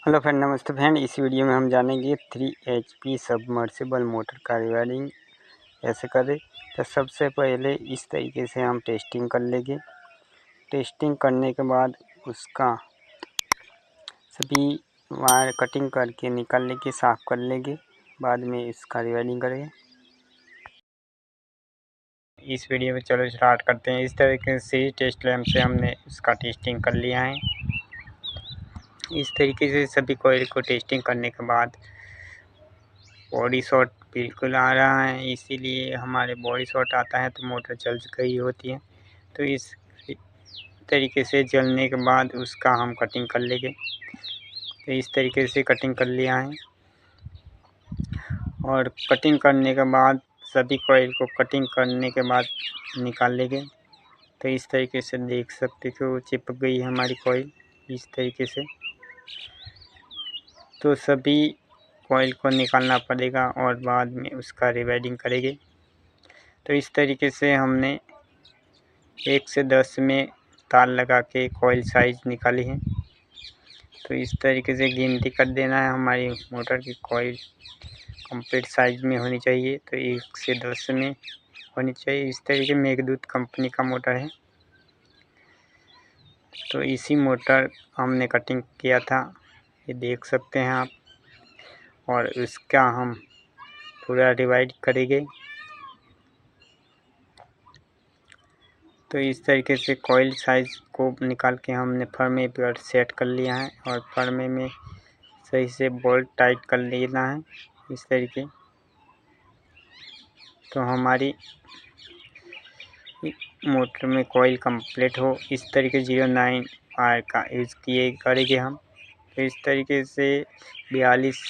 Hello friend, नमस्ते friend. इस video में हम जानेंगे 3 HP सबमर्सिबल मोटर का रिवायरिंग कैसे करें। तो सबसे पहले इस तरीके से हम टेस्टिंग कर लेंगे। टेस्टिंग करने के बाद उसका सभी वायर कटिंग करके निकाल लेंगे, साफ़ कर लेंगे। बाद में इसका रिवायरिंग करेंगे। इस वीडियो में चलो स्टार्ट करते हैं। इस तरीके से टेस्ट लैम्प से हमने इसका टेस्टिंग कर लिया है। इस तरीके से सभी कॉइल को टेस्टिंग करने के बाद बॉडी शॉट बिल्कुल आ रहा है, इसीलिए हमारे बॉडी शॉट आता है तो मोटर जल गई होती है। तो इस तरीके से जलने के बाद उसका हम कटिंग कर लेंगे। तो इस तरीके से कटिंग कर लिया है और कटिंग करने के बाद सभी कॉइल को कटिंग करने के बाद निकाल लेंगे। तो इस तरीके से देख सकते हो वो चिपक गई है हमारी कॉइल इस तरीके से। तो सभी कॉइल को निकालना पड़ेगा और बाद में उसका रिवाइडिंग करेंगे। तो इस तरीके से हमने 1 से 10 में तार लगा के कॉइल साइज निकाली है। तो इस तरीके से गिनती कर देना है। हमारी मोटर की कॉइल कंप्लीट साइज में होनी चाहिए। तो 1 से 10 में होनी चाहिए। इस तरीके मेघदूत कंपनी का मोटर है। तो इसी मोटर हमने कटिंग किया था, ये देख सकते हैं आप। और इसका हम पूरा डिवाइड करेंगे। तो इस तरीके से कॉइल साइज को निकाल के हमने फर्मे पर सेट कर लिया है और फर्मे में सही से बोल्ट टाइट कर लेना है इस तरीके। तो हमारी मोटर में कॉइल कंप्लीट हो इस तरीके 09 वायर का यूज़ किए करेंगे हम। तो इस तरीके से 42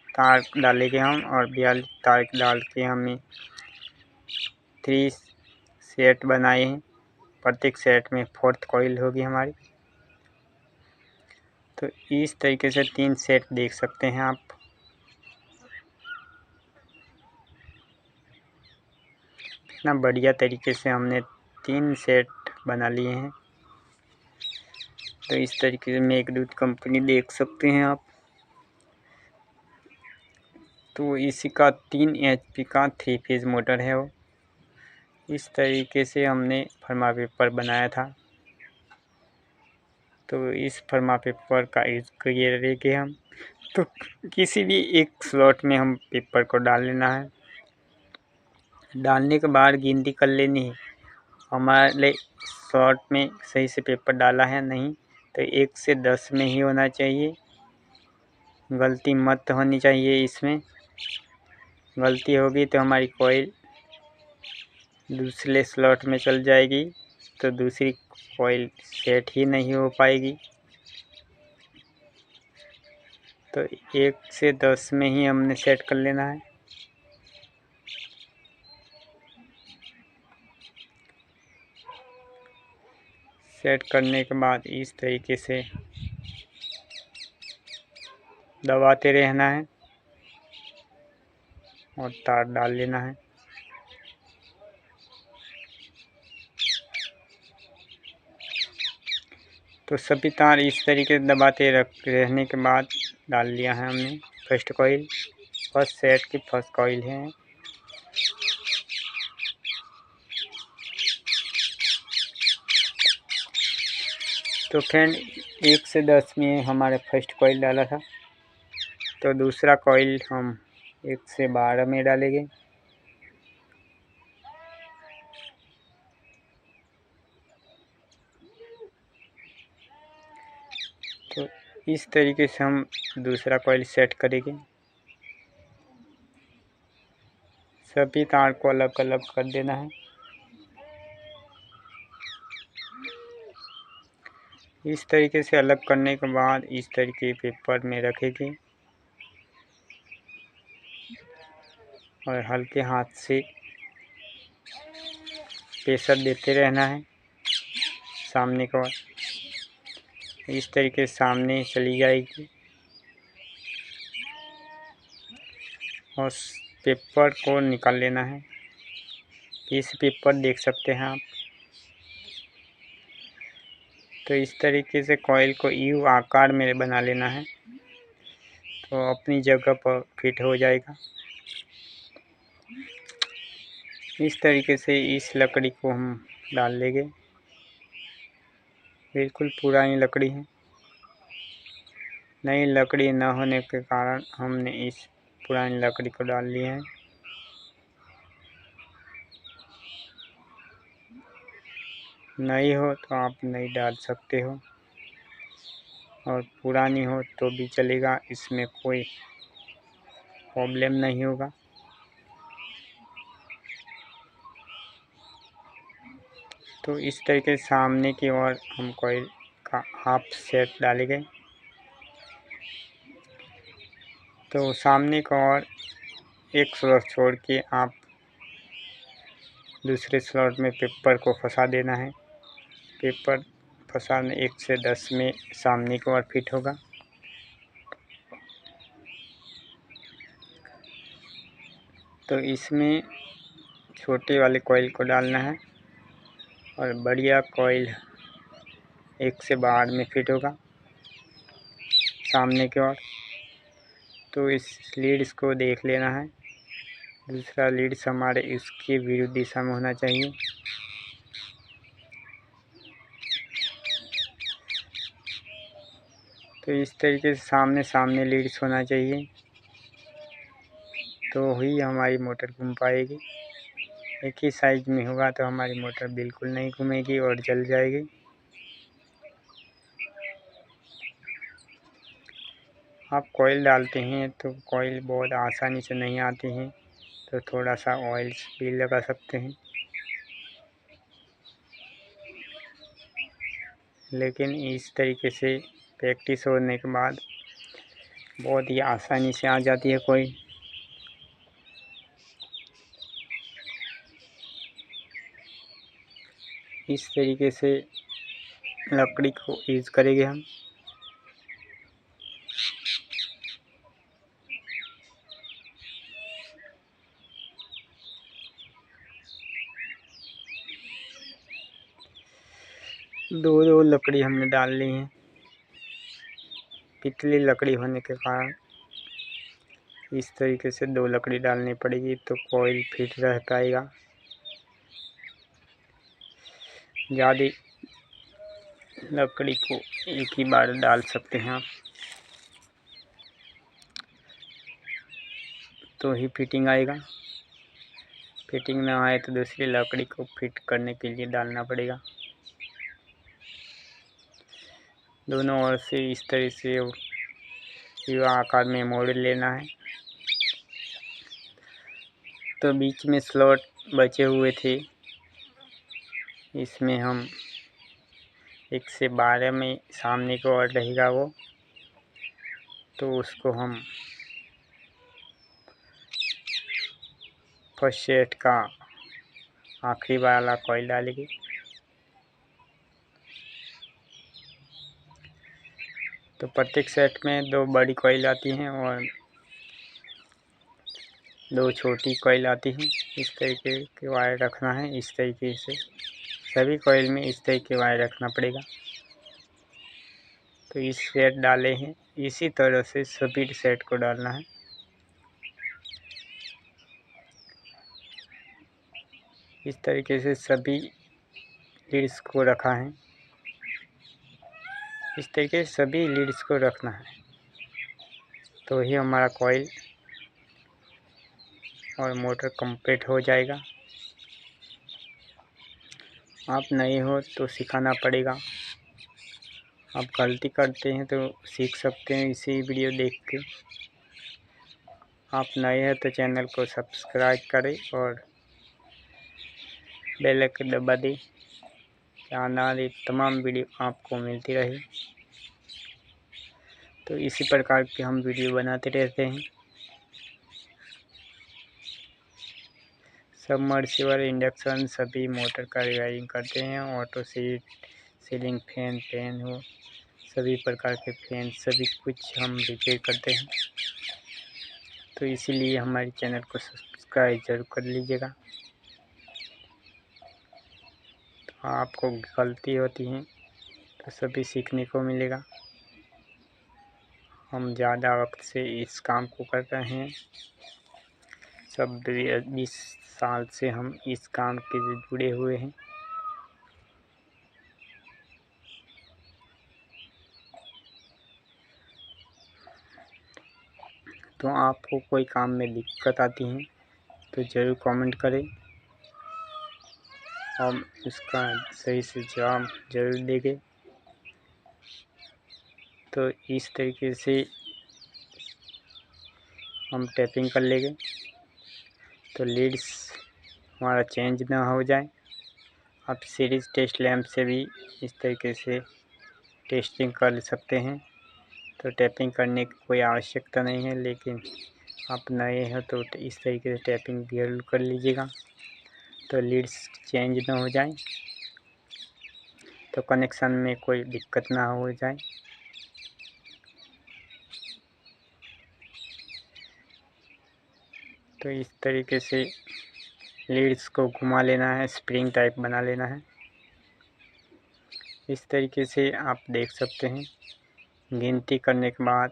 तार डालेंगे हम और 42 तार डाल के हमें 3 सेट बनाए हैं। प्रत्येक सेट में 4th कॉइल होगी हमारी। तो इस तरीके से 3 सेट देख सकते हैं आप। कितना बढ़िया तरीके से हमने 3 सेट बना लिए हैं। तो इस तरीके से मेघदूत कंपनी देख सकते हैं आप। तो इसी का 3 HP का 3 फेज मोटर है वो। इस तरीके से हमने फर्मा पेपर बनाया था। तो इस फर्मा पेपर का यूज़ करेंगे हम। तो किसी भी एक स्लॉट में हम पेपर को डाल लेना है। डालने के बाद गिनती कर लेनी है हमारे स्लॉट में सही से पेपर डाला है नहीं। तो 1 से 10 में ही होना चाहिए, गलती मत होनी चाहिए। इसमें गलती होगी तो हमारी कॉइल दूसरे स्लॉट में चल जाएगी, तो दूसरी कॉइल सेट ही नहीं हो पाएगी। तो 1 से 10 में ही हमने सेट कर लेना है। सेट करने के बाद इस तरीके से दबाते रहना है और तार डाल लेना है। तो सभी तार इस तरीके से दबाते रहने के बाद डाल लिया है हमने फर्स्ट कॉइल। फर्स्ट सेट की फर्स्ट कॉइल है। तो फ्रेंड 1 से 10 में हमारे फर्स्ट कॉइल डाला था, तो दूसरा कॉइल हम 1 से 12 में डालेंगे। तो इस तरीके से हम दूसरा कॉइल सेट करेंगे। सभी तार को अलग अलग कर देना है। इस तरीके से अलग करने के बाद इस तरीके पेपर में रखेंगे और हल्के हाथ से प्रेशर देते रहना है सामने को। इस तरीके से सामने चली जाएगी और पेपर को निकाल लेना है। इस पेपर देख सकते हैं आप। तो इस तरीके से कॉइल को यू आकार में बना लेना है। तो अपनी जगह पर फिट हो जाएगा। इस तरीके से इस लकड़ी को हम डाल लेंगे। बिल्कुल पुरानी लकड़ी है, नई लकड़ी न होने के कारण हमने इस पुरानी लकड़ी को डाल लिया है। नई हो तो आप नई डाल सकते हो और पुरानी हो तो भी चलेगा, इसमें कोई प्रॉब्लम नहीं होगा। तो इस तरीके से सामने की ओर हम कॉइल का हाफ सेट डालेंगे। तो सामने की ओर एक स्लॉट छोड़ के आप दूसरे स्लॉट में पेपर को फंसा देना है। पेपर फंसाने 1 से 10 में सामने की ओर फिट होगा। तो इसमें छोटे वाले कॉइल को डालना है और बढ़िया कॉइल 1 से बाहर में फिट होगा सामने की ओर। तो इस लीड्स को देख लेना है, दूसरा लीड्स हमारे इसके विरुद्ध दिशा में होना चाहिए। तो इस तरीके से सामने लीड्स होना चाहिए, तो ही हमारी मोटर घूम पाएगी। एक ही साइज में होगा तो हमारी मोटर बिल्कुल नहीं घूमेगी और जल जाएगी। आप कॉइल डालते हैं तो कॉइल बहुत आसानी से नहीं आती हैं, तो थोड़ा सा ऑयल भी लगा सकते हैं, लेकिन इस तरीके से प्रैक्टिस होने के बाद बहुत ही आसानी से आ जाती है कॉइल। इस तरीके से लकड़ी को यूज़ करेंगे हम। दो लकड़ी हमने डाल ली हैं। पितली लकड़ी होने के कारण इस तरीके से 2 लकड़ी डालनी पड़ेगी, तो कॉइल फिट रह पाएगा। ज़्यादा लकड़ी को एक ही बार डाल सकते हैं आप, तो ही फिटिंग आएगा। फिटिंग ना आए तो दूसरी लकड़ी को फिट करने के लिए डालना पड़ेगा। दोनों ओर से इस तरह से यू आकार में मोड़ लेना है। तो बीच में स्लॉट बचे हुए थे, इसमें हम 1 से 12 में सामने की ओर रहेगा वो, तो उसको हम फर्स्ट सेट का आखिरी वाला कॉइल डालेंगे। तो प्रत्येक सेट में 2 बड़ी कॉइल आती हैं और 2 छोटी कॉइल आती हैं। इस तरीके के वायर रखना है, इस तरीके से सभी कॉइल में इस तरीके वायर रखना पड़ेगा। तो इस सेट डाले हैं, इसी तरह से सभी सेट को डालना है। इस तरीके से सभी लीड्स को रखा है, इस तरीके से सभी लीड्स को रखना है, तो ही हमारा कॉइल और मोटर कंप्लीट हो जाएगा। आप नए हो तो सिखाना पड़ेगा, आप गलती करते हैं तो सीख सकते हैं इसी वीडियो देख के। आप नए हैं तो चैनल को सब्सक्राइब करें और बेल आइकन दबा दें, आने वाली तमाम वीडियो आपको मिलती रहे। तो इसी प्रकार के हम वीडियो बनाते रहते हैं। सबमर्सिबल, इंडक्शन सभी मोटर का रिवायरिंग करते हैं। ऑटो सीट, सीलिंग फैन हो, सभी प्रकार के फैन सभी कुछ हम रिपेयर करते हैं। तो इसीलिए हमारे चैनल को सब्सक्राइब जरूर कर लीजिएगा। तो आपको गलती होती है तो सभी सीखने को मिलेगा। हम ज़्यादा वक्त से इस काम को कर रहे हैं। सब 20 साल से हम इस काम के से जुड़े हुए हैं। तो आपको कोई काम में दिक्कत आती है तो ज़रूर कमेंट करें, हम उसका सही से जवाब ज़रूर देंगे। तो इस तरीके से हम टैपिंग कर लेंगे तो लीड्स हमारा चेंज ना हो जाए। आप सीरीज़ टेस्ट लैंप से भी इस तरीके से टेस्टिंग कर सकते हैं। तो टैपिंग करने की कोई आवश्यकता नहीं है, लेकिन आप नए हैं तो इस तरीके से टैपिंग जरूर कर लीजिएगा तो लीड्स चेंज ना हो जाए, तो कनेक्शन में कोई दिक्कत ना हो जाए। तो इस तरीके से लीड्स को घुमा लेना है, स्प्रिंग टाइप बना लेना है। इस तरीके से आप देख सकते हैं। गिनती करने के बाद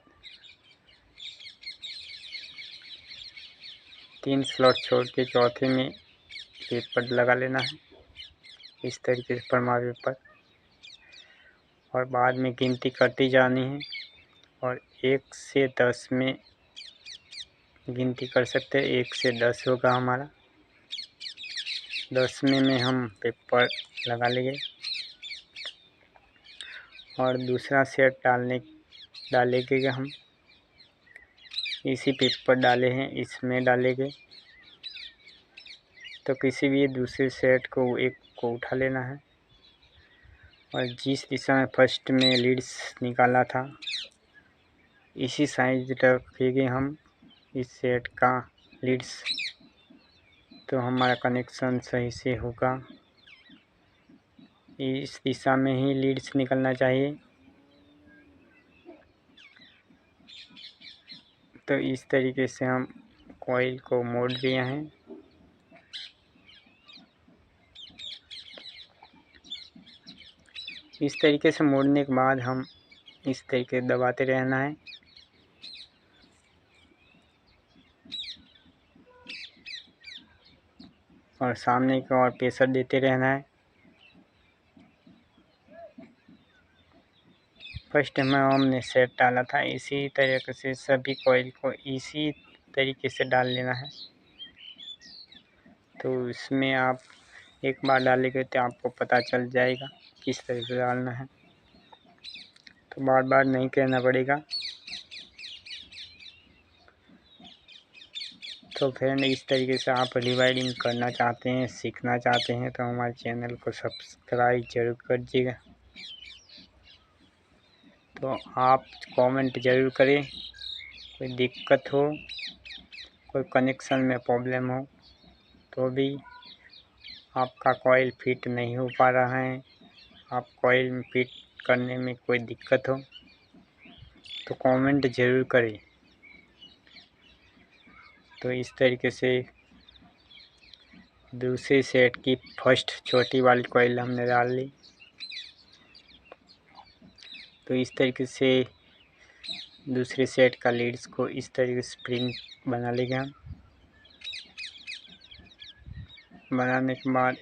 3 स्लॉट छोड़ के चौथे में पेपर लगा लेना है, इस तरीके से परमा पेपर, और बाद में गिनती करती जानी है। और 1 से 10 में गिनती कर सकते हैं। 1 से 10 होगा हमारा, 10वें में हम पेपर लगा लेंगे और दूसरा सेट डालेंगे हम। इसी पेपर डाले हैं इसमें डालेंगे, तो किसी भी दूसरे सेट को एक को उठा लेना है और जिस दिशा में फर्स्ट में लीड्स निकाला था इसी साइज रखेंगे हम इस सेट का लीड्स, तो हमारा कनेक्शन सही से होगा। इस दिशा में ही लीड्स निकलना चाहिए। तो इस तरीके से हम कॉइल को मोड़ दिए हैं। इस तरीके से मोड़ने के बाद हम इस तरीके दबाते रहना है और सामने की ओर प्रेशर देते रहना है। फर्स्ट में हमने सेट डाला था, इसी तरीके से सभी कॉइल को इसी तरीके से डाल लेना है। तो इसमें आप एक बार डालेंगे तो आपको पता चल जाएगा किस तरह से डालना है, तो बार बार नहीं कहना पड़ेगा। तो फ्रेंड, इस तरीके से आप रिवाइडिंग करना चाहते हैं, सीखना चाहते हैं तो हमारे चैनल को सब्सक्राइब जरूर करिएगा। तो आप कमेंट ज़रूर करें, कोई दिक्कत हो, कोई कनेक्शन में प्रॉब्लम हो तो भी आपका कॉइल फिट नहीं हो पा रहा है, आप कॉइल में फिट करने में कोई दिक्कत हो तो कमेंट ज़रूर करें। तो इस तरीके से दूसरे सेट की फर्स्ट छोटी वाली कॉइल हमने डाल ली। तो इस तरीके से दूसरे सेट का लीड्स को इस तरीके से स्प्रिंग बना लेंगे हम। बनाने के बाद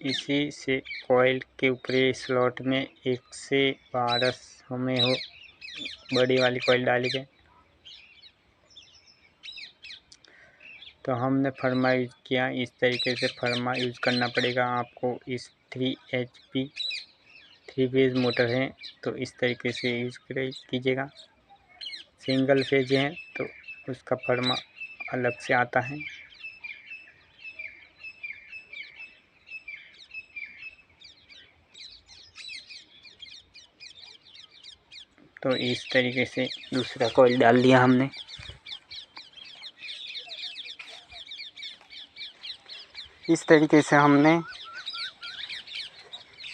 इसी से कॉइल के ऊपरी स्लॉट में 1 से 12 हमें हो बड़ी वाली कॉइल डालेंगे। तो हमने फर्मा यूज किया, इस तरीके से फर्मा यूज करना पड़ेगा आपको। इस 3 HP 3 फेज मोटर है तो इस तरीके से यूज कीजिएगा। सिंगल फेज है तो उसका फर्मा अलग से आता है। तो इस तरीके से दूसरा कॉइल डाल दिया हमने। इस तरीके से हमने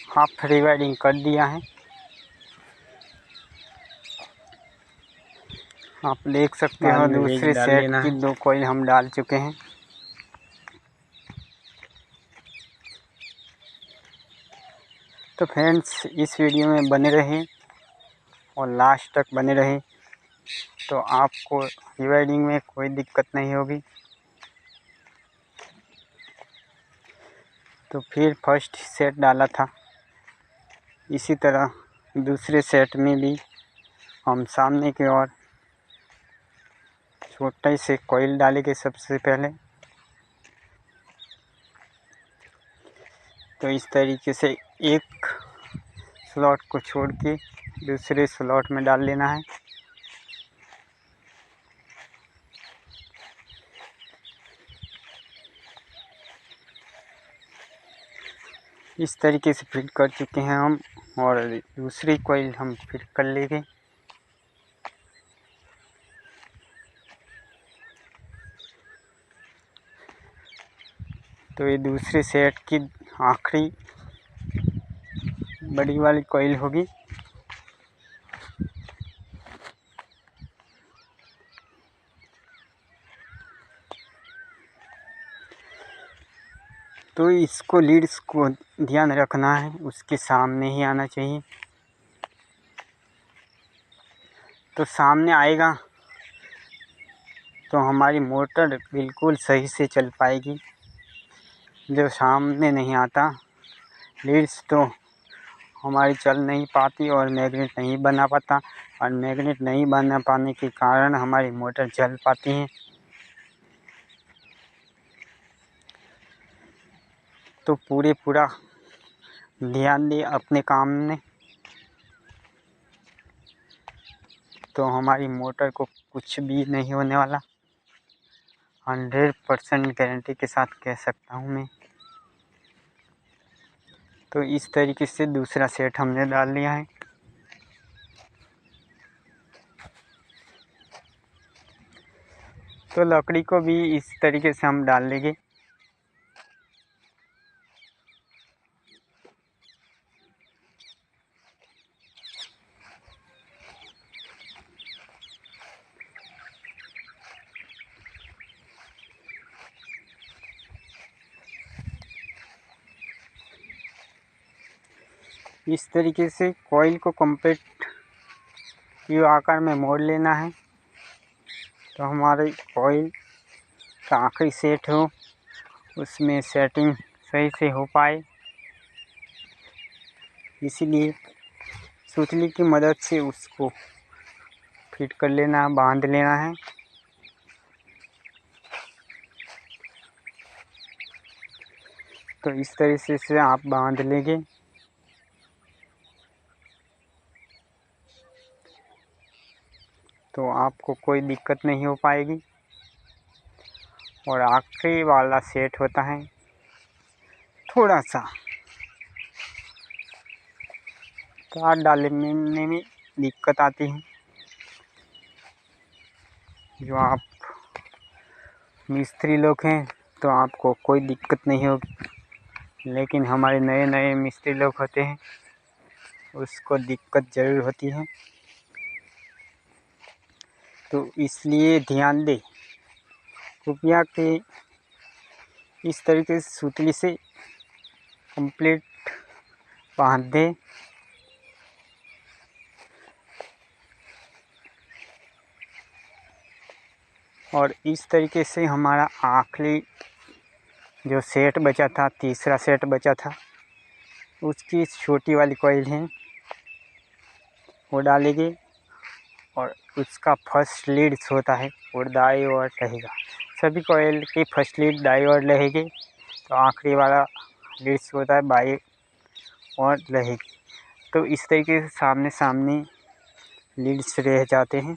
हाफ रिवाइडिंग कर दिया है। आप देख सकते हो दूसरे सेट की 2 कॉइल हम डाल चुके हैं। तो फ्रेंड्स, इस वीडियो में बने रहें और लास्ट तक बने रहें। तो आपको रिवाइंडिंग में कोई दिक्कत नहीं होगी। तो फिर फर्स्ट सेट डाला था, इसी तरह दूसरे सेट में भी हम सामने की ओर छोटे से कॉइल डालेंगे सबसे पहले। तो इस तरीके से एक स्लॉट को छोड़ के दूसरे स्लॉट में डाल लेना है। इस तरीके से फिट कर चुके हैं हम, और दूसरी कॉइल हम फिट कर लेंगे। तो ये दूसरे सेट की आखिरी बड़ी वाली कॉइल होगी। तो इसको लीड्स को ध्यान रखना है, उसके सामने ही आना चाहिए। तो सामने आएगा तो हमारी मोटर बिल्कुल सही से चल पाएगी। जो सामने नहीं आता लीड्स तो हमारी चल नहीं पाती और मैग्नेट नहीं बना पाता, और मैग्नेट नहीं बना पाने के कारण हमारी मोटर चल पाती है। तो पूरा ध्यान दें अपने काम में, तो हमारी मोटर को कुछ भी नहीं होने वाला। 100% गारंटी के साथ कह सकता हूँ मैं। तो इस तरीके से दूसरा सेट हमने डाल लिया है। तो लकड़ी को भी इस तरीके से हम डाल लेंगे। इस तरीके से कॉइल को कंप्लीट यू आकार में मोड़ लेना है। तो हमारी कॉइल का आखिरी सेट हो, उसमें सेटिंग सही से हो पाए, इसीलिए सुतली की मदद से उसको फिट कर लेना है, बांध लेना है। तो इस तरीके से आप बांध लेंगे। तो आपको कोई दिक्कत नहीं हो पाएगी। और आखिरी वाला सेट होता है थोड़ा सा तार डालने में दिक्कत आती है। जो आप मिस्त्री लोग हैं तो आपको कोई दिक्कत नहीं होगी, लेकिन हमारे नए नए मिस्त्री लोग होते हैं उसको दिक्कत ज़रूर होती है। तो इसलिए ध्यान दें कृपया कि इस तरीके से सुतली से कंप्लीट बांध दें। और इस तरीके से हमारा आखिरी जो सेट बचा था, तीसरा सेट बचा था, उसकी छोटी वाली कॉइल है वो डालेंगे। और उसका फर्स्ट लीड्स होता है वो दाईं ओर रहेगा। सभी कॉइल की फर्स्ट लीड दाईं ओर रहेगी, तो आखिरी वाला लीड्स होता है बाईं ओर रहेगी। तो इस तरीके से सामने सामने लीड्स रह जाते हैं,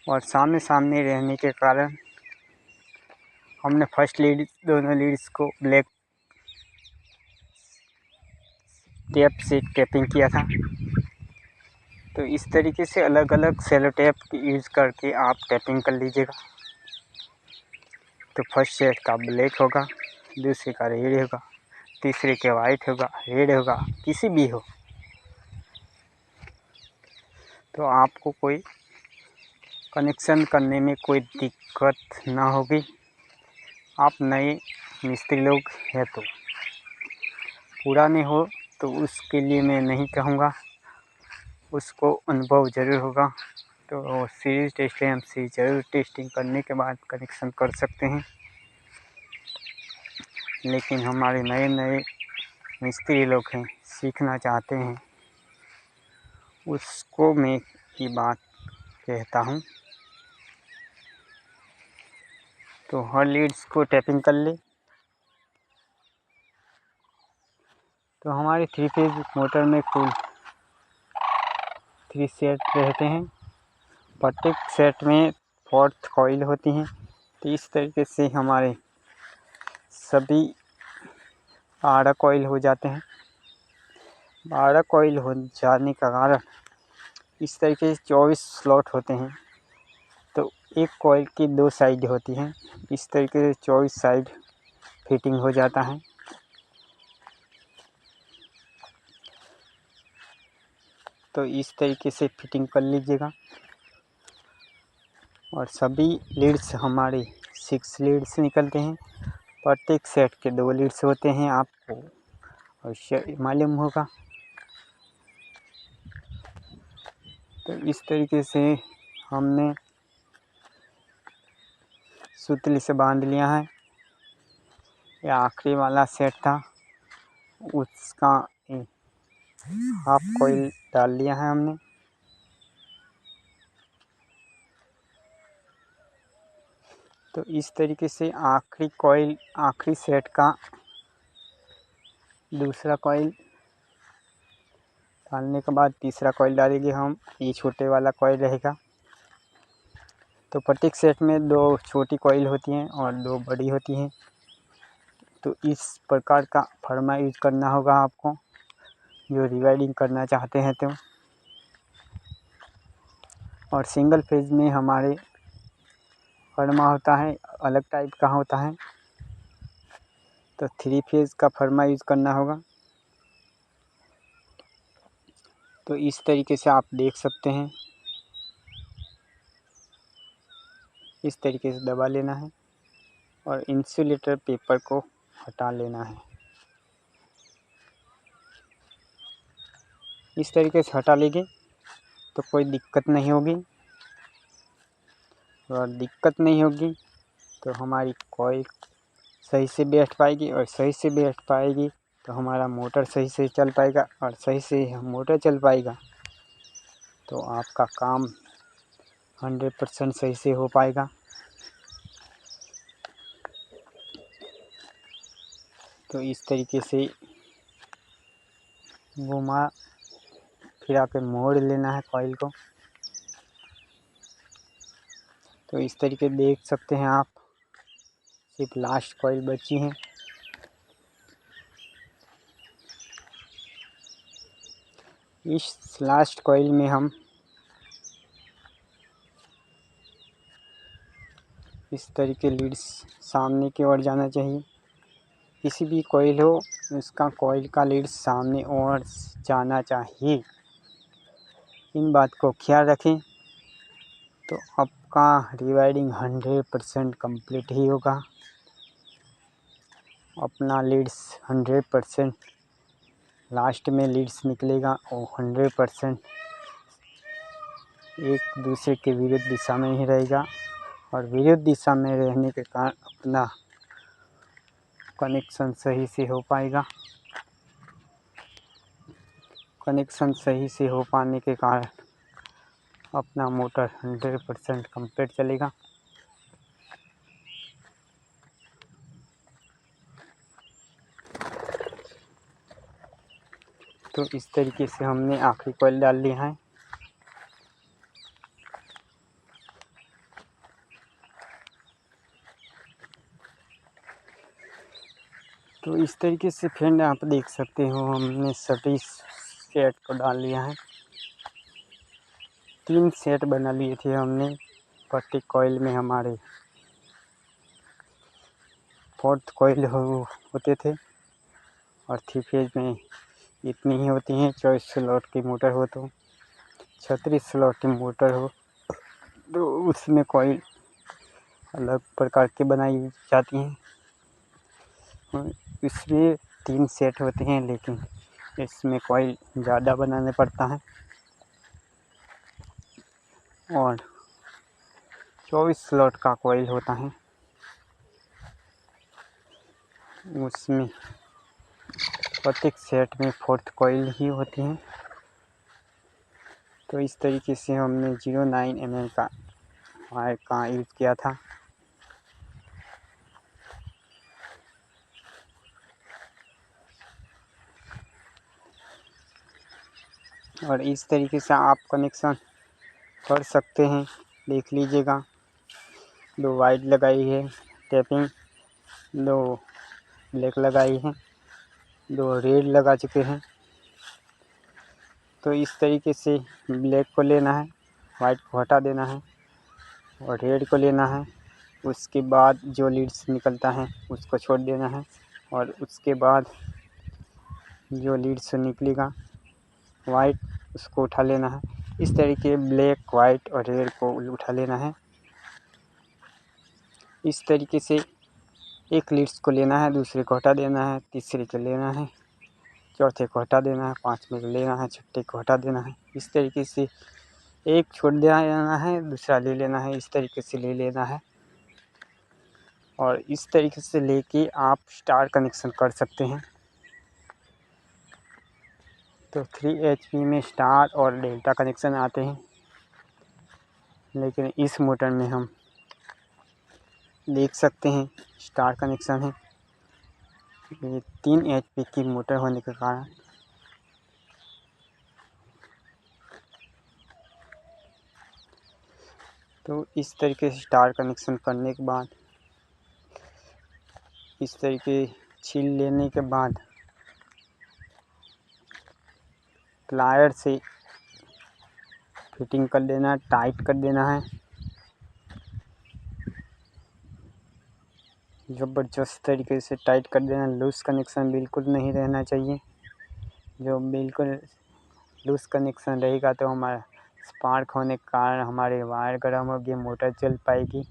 और सामने सामने रहने के कारण हमने फर्स्ट लीड दोनों लीड्स को ब्लैक टेप से टेपिंग किया था। तो इस तरीके से अलग अलग सेलो टेप यूज़ करके आप टेपिंग कर लीजिएगा। तो फर्स्ट सेट का ब्लैक होगा, दूसरे का रेड होगा, तीसरे के वाइट होगा, रेड होगा, किसी भी हो। तो आपको कोई कनेक्शन करने में कोई दिक्कत ना होगी। आप नए मिस्त्री लोग हैं तो पुराने हो तो उसके लिए मैं नहीं कहूँगा, उसको अनुभव ज़रूर होगा। तो सीरीज टेस्ट लैंप से ज़रूर टेस्टिंग करने के बाद कनेक्शन कर सकते हैं। लेकिन हमारे नए नए मिस्त्री लोग हैं, सीखना चाहते हैं, उसको मैं ये बात कहता हूँ। तो हर लीड्स को टैपिंग कर ले। तो हमारे 3 फेज मोटर में कुल 3 सेट रहते हैं। प्रत्येक सेट में 4th कॉइल होती हैं। तो इस तरीके से हमारे सभी 12 कॉइल हो जाते हैं। 12 कॉइल हो जाने का कारण इस तरीके से 24 स्लॉट होते हैं। तो एक कॉइल की 2 साइड होती हैं। इस तरीके से 24 साइड फिटिंग हो जाता है। तो इस तरीके से फिटिंग कर लीजिएगा। और सभी लीड्स हमारे 6 लीड्स निकलते हैं। प्रत्येक सेट के 2 लीड्स होते हैं, आपको अवश्य मालूम होगा। तो इस तरीके से हमने सुतली से बांध लिया है। ये आखिरी वाला सेट था, उसका हाफ कॉइल डाल लिया है हमने। तो इस तरीके से आखिरी सेट का दूसरा कॉइल डालने के बाद तीसरा कॉइल डालेंगे हम। ये छोटे वाला कॉइल रहेगा। तो प्रत्येक सेट में 2 छोटी कॉइल होती हैं और 2 बड़ी होती हैं। तो इस प्रकार का फर्मा यूज करना होगा आपको, जो रिवाइडिंग करना चाहते हैं। तो और सिंगल फेज में हमारे फर्मा होता है, अलग टाइप का होता है। तो 3 फेज का फर्मा यूज करना होगा। तो इस तरीके से आप देख सकते हैं। इस तरीके से दबा लेना है और इंसुलेटर पेपर को हटा लेना है। इस तरीके से हटा लेंगे तो कोई दिक्कत नहीं होगी। और दिक्कत नहीं होगी तो हमारी कॉइल सही से बैठ पाएगी, और सही से बैठ पाएगी तो हमारा मोटर सही से चल पाएगा, और सही से मोटर चल पाएगा तो आपका काम 100% सही से हो पाएगा। तो इस तरीके से घुमा फिरा के मोड़ लेना है कॉइल को। तो इस तरीके देख सकते हैं आप, सिर्फ लास्ट कॉइल बची है। इस लास्ट कॉइल में हम इस तरीके लीड्स सामने की ओर जाना चाहिए। किसी भी कॉइल हो, उसका कॉइल का लीड सामने और जाना चाहिए। इन बात को ख्याल रखें तो आपका रिवाइडिंग 100% कंप्लीट ही होगा। अपना लीड्स 100% लास्ट में लीड्स निकलेगा और 100% एक दूसरे के विरुद्ध दिशा में ही रहेगा। और विरुद्ध दिशा में रहने के कारण अपना कनेक्शन सही से हो पाएगा। कनेक्शन सही से हो पाने के कारण अपना मोटर 100% कंप्लीट चलेगा। तो इस तरीके से हमने आखिरी कॉइल डाल लिया है। तो इस तरीके से फ्रेंड आप देख सकते हो, हमने सभी सेट को डाल लिया है। 3 सेट बना लिए थे हमने। प्रत्येक कॉइल में हमारे 4th कॉइल होते थे और 3 फेज में इतनी ही होती हैं। 24 स्लॉट की मोटर हो तो 36 स्लॉट की मोटर हो तो उसमें कॉइल अलग प्रकार की बनाई जाती हैं। इसमें 3 सेट होते हैं, लेकिन इसमें कॉइल ज़्यादा बनाने पड़ता है। और 24 स्लॉट का कॉइल होता है, उसमें प्रत्येक सेट में 4th कॉइल ही होती है। तो इस तरीके से हमने 09 mm का वायर का यूज़ किया था। और इस तरीके से आप कनेक्शन कर सकते हैं। देख लीजिएगा, 2 वाइट लगाई है टैपिंग, 2 ब्लैक लगाई है, 2 रेड लगा चुके हैं। तो इस तरीके से ब्लैक को लेना है, वाइट को हटा देना है और रेड को लेना है। उसके बाद जो लीड्स निकलता है उसको छोड़ देना है और उसके बाद जो लीड्स निकलेगा वाइट उसको उठा लेना है। इस तरीके ब्लैक, वाइट और रेड को उठा लेना है। इस तरीके से एक लीड्स को लेना है, दूसरे को हटा देना है, तीसरे को लेना है, चौथे को हटा देना है, 5वें को लेना है, छठे को हटा देना है। इस तरीके से एक छोड़ देना है, दूसरा ले लेना है, इस तरीके से ले लेना है। और इस तरीके से लेके आप स्टार कनेक्शन कर सकते हैं। तो 3 HP में स्टार और डेल्टा कनेक्शन आते हैं, लेकिन इस मोटर में हम देख सकते हैं स्टार कनेक्शन है। ये 3 HP की मोटर होने के कारण तो इस तरीके से स्टार कनेक्शन करने के बाद इस तरीके छील लेने के बाद प्लायर से फिटिंग कर देना है, टाइट कर देना है। ज़बरदस्त तरीके से टाइट कर देना। लूज़ कनेक्शन बिल्कुल नहीं रहना चाहिए। जो बिल्कुल लूज़ कनेक्शन रहेगा तो हमारा स्पार्क होने के कारण हमारे वायर गर्म होगी, मोटर चल पाएगी।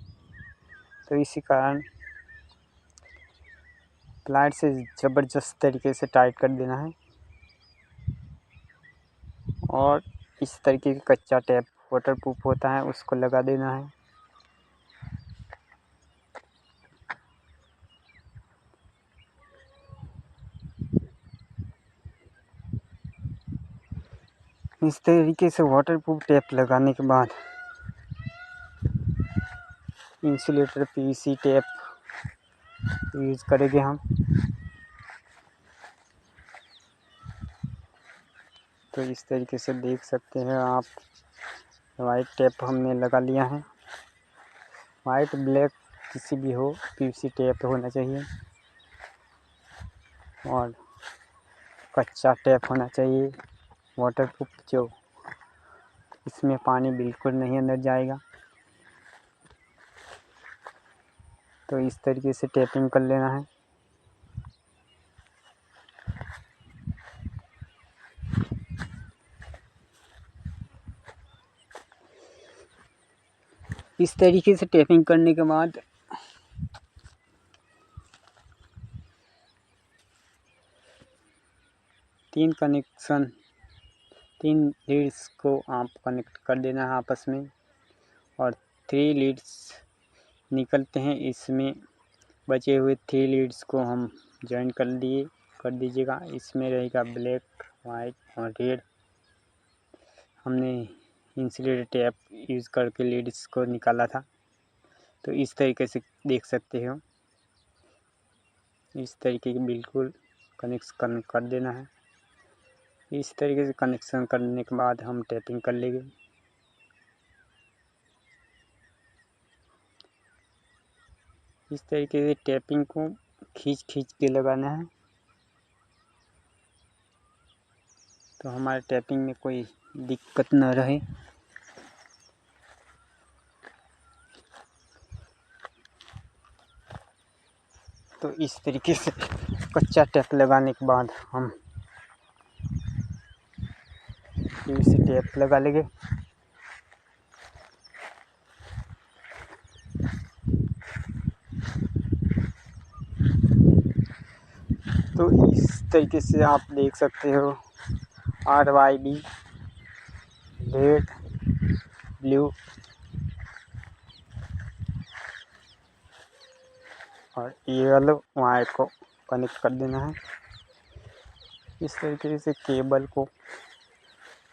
तो इसी कारण प्लायर से ज़बरदस्त तरीके से टाइट कर देना है और इस तरीके का कच्चा टेप वाटरप्रूफ होता है उसको लगा देना है। इस तरीके से वाटरप्रूफ टेप लगाने के बाद इंसुलेटर PVC टेप यूज़ करेंगे हम। तो इस तरीके से देख सकते हैं आप, वाइट टेप हमने लगा लिया है। वाइट, ब्लैक किसी भी हो, PVC टेप होना चाहिए और कच्चा टेप होना चाहिए वाटरप्रूफ, जो इसमें पानी बिल्कुल नहीं अंदर जाएगा। तो इस तरीके से टेपिंग कर लेना है। इस तरीके से टेपिंग करने के बाद तीन लीड्स को आप कनेक्ट कर देना है आपस में और 3 लीड्स निकलते हैं, इसमें बचे हुए 3 लीड्स को हम जॉइन कर दीजिएगा। इसमें रहेगा ब्लैक, वाइट और रेड। हमने इंसुलेटर टेप यूज़ करके लीड्स को निकाला था। तो इस तरीके से देख सकते हो, इस तरीके की बिल्कुल कनेक्शन कर देना है। इस तरीके से कनेक्शन करने के बाद हम टेपिंग कर लेंगे। इस तरीके से टेपिंग को खींच के लगाना है, तो हमारे टेपिंग में कोई दिक्कत न रहे। तो इस तरीके से कच्चा टेप लगाने के बाद हम PVC टेप लगा लेंगे। तो इस तरीके से आप देख सकते हो RYB, रेड, ब्लू और येलो वायर को कनेक्ट कर देना है। इस तरीके से केबल को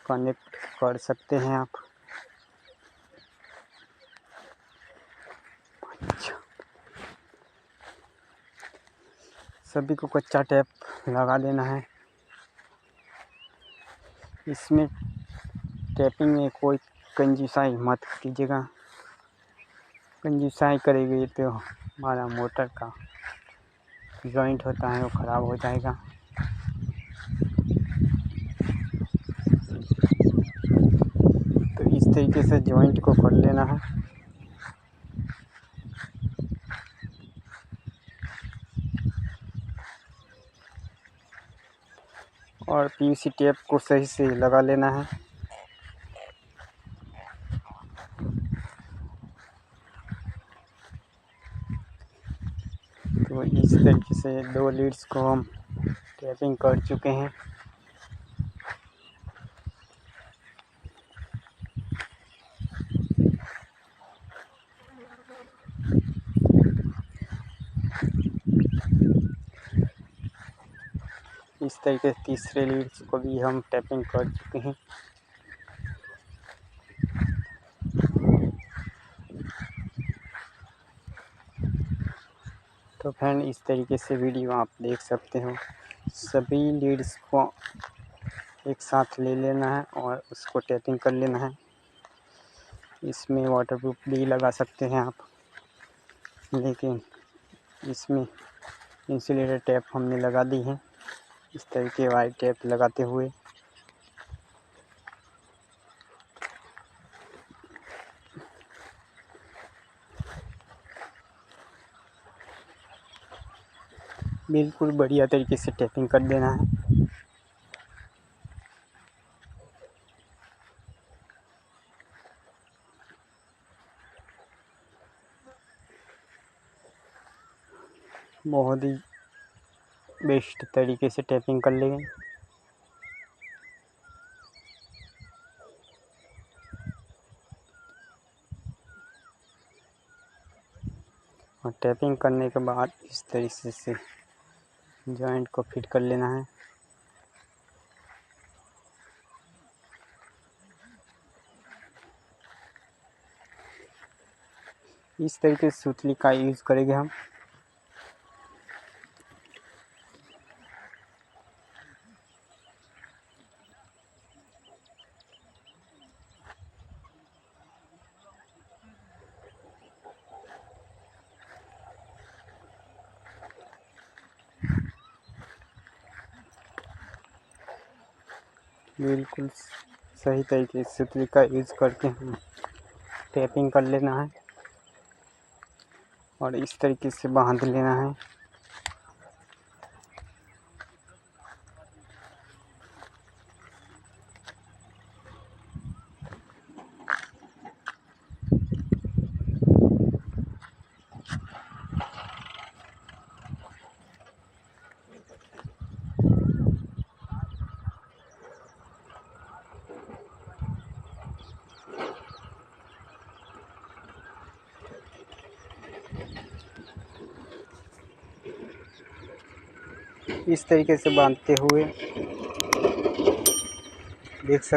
कनेक्ट कर सकते हैं आप। सभी को कच्चा टेप लगा देना है। इसमें टेपिंग में कोई कंजूसाई मत कीजिएगा, कंजूसाई करेंगे तो हमारा मोटर का जॉइंट होता है वो ख़राब हो जाएगा। तो इस तरीके से जॉइंट को कर लेना है। और पीवीसी टेप को सही से लगा लेना है। तो इस तरीके से 2 लीड्स को हम टेपिंग कर चुके हैं। इस तरीके से तीसरे लीड्स को भी हम टेपिंग कर चुके हैं। तो फ्रेंड इस तरीके से वीडियो आप देख सकते हो। सभी लीड्स को एक साथ ले लेना है और उसको टेपिंग कर लेना है। इसमें वाटरप्रूफ भी लगा सकते हैं आप, लेकिन इसमें इंसुलेटर टेप हमने लगा दी है। इस तरीके वाइट टेप लगाते हुए बिल्कुल बढ़िया तरीके से टेपिंग कर देना है। बहुत ही बेस्ट तरीके से टेपिंग कर लेंगे। और टेपिंग करने के बाद इस तरीके से जॉइंट को फिट कर लेना है। इस तरीके से सुतली का यूज़ करेंगे हम। बिल्कुल सही तरीके से सुतली का यूज़ करके हम टेपिंग कर लेना है और इस तरीके से बांध लेना है। इस तरीके से बांधते हुए देख सकते